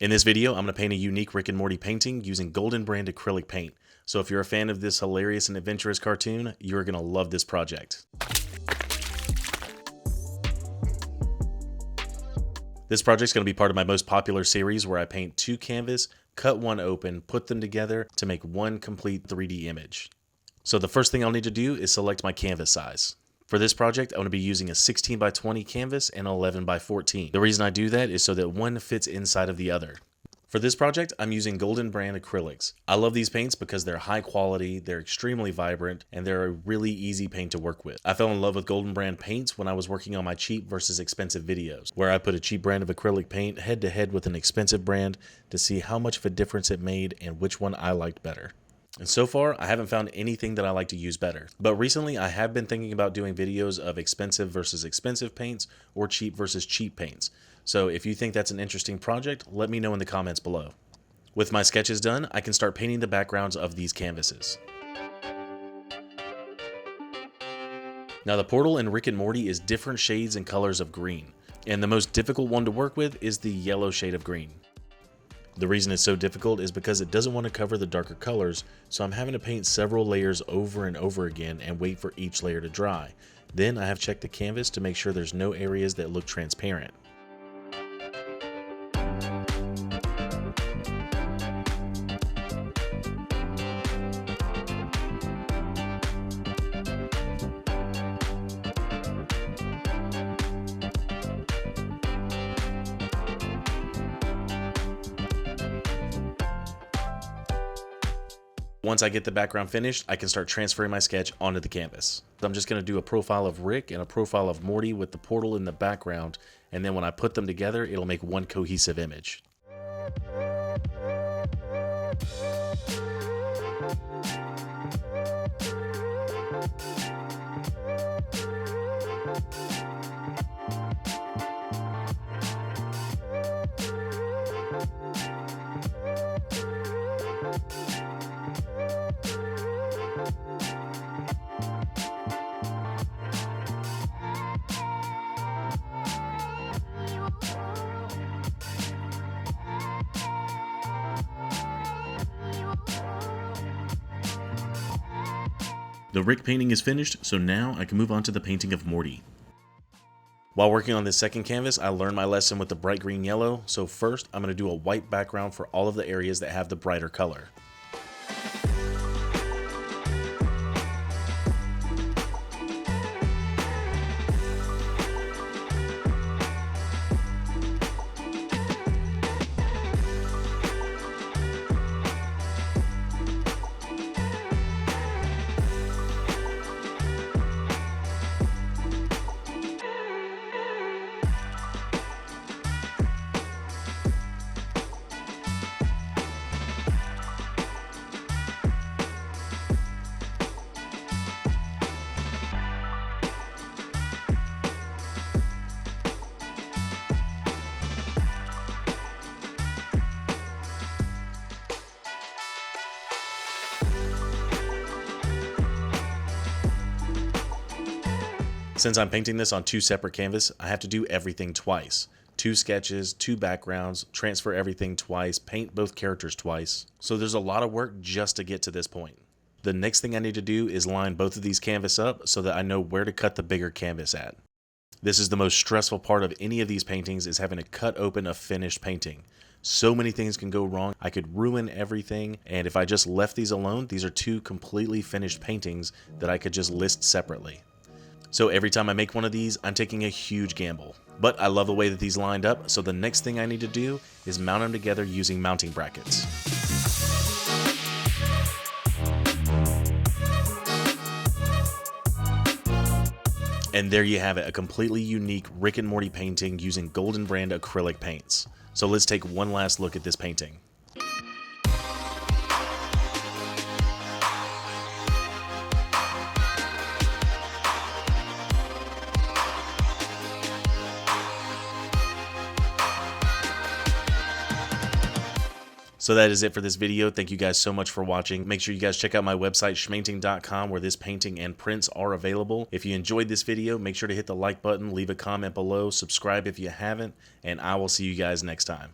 In this video, I'm going to paint a unique Rick and Morty painting using Golden Brand acrylic paint. So if you're a fan of this hilarious and adventurous cartoon, you're going to love this project. This project's going to be part of my most popular series where I paint two canvas, cut one open, put them together to make one complete 3D image. So the first thing I'll need to do is select my canvas size. For this project, I'm going to be using a 16 by 20 canvas and 11 by 14. The reason I do that is so that one fits inside of the other. For this project, I'm using Golden Brand acrylics. I love these paints because they're high quality, they're extremely vibrant, and they're a really easy paint to work with. I fell in love with Golden Brand paints when I was working on my cheap versus expensive videos, where I put a cheap brand of acrylic paint head to head with an expensive brand to see how much of a difference it made and which one I liked better. And so far, I haven't found anything that I like to use better. But recently, I have been thinking about doing videos of expensive versus expensive paints or cheap versus cheap paints. So if you think that's an interesting project, let me know in the comments below. With my sketches done, I can start painting the backgrounds of these canvases. Now the portal in Rick and Morty is different shades and colors of green. And the most difficult one to work with is the yellow shade of green. The reason it's so difficult is because it doesn't want to cover the darker colors, so I'm having to paint several layers over and over again and wait for each layer to dry. Then I have checked the canvas to make sure there's no areas that look transparent. Once I get the background finished, I can start transferring my sketch onto the canvas. I'm just going to do a profile of Rick and a profile of Morty with the portal in the background, and then when I put them together, it'll make one cohesive image. The Rick painting is finished, so now I can move on to the painting of Morty. While working on this second canvas, I learned my lesson with the bright green yellow, so first I'm going to do a white background for all of the areas that have the brighter color. Since I'm painting this on two separate canvases, I have to do everything twice. Two sketches, two backgrounds, transfer everything twice, paint both characters twice. So there's a lot of work just to get to this point. The next thing I need to do is line both of these canvases up so that I know where to cut the bigger canvas at. This is the most stressful part of any of these paintings, is having to cut open a finished painting. So many things can go wrong. I could ruin everything, and if I just left these alone, these are two completely finished paintings that I could just list separately. So every time I make one of these, I'm taking a huge gamble. But I love the way that these lined up, so the next thing I need to do is mount them together using mounting brackets. And there you have it, a completely unique Rick and Morty painting using Golden Brand acrylic paints. So let's take one last look at this painting. So that is it for this video. Thank you guys so much for watching. Make sure you guys check out my website, schmainting.com, where this painting and prints are available. If you enjoyed this video, make sure to hit the like button, leave a comment below, subscribe if you haven't, and I will see you guys next time.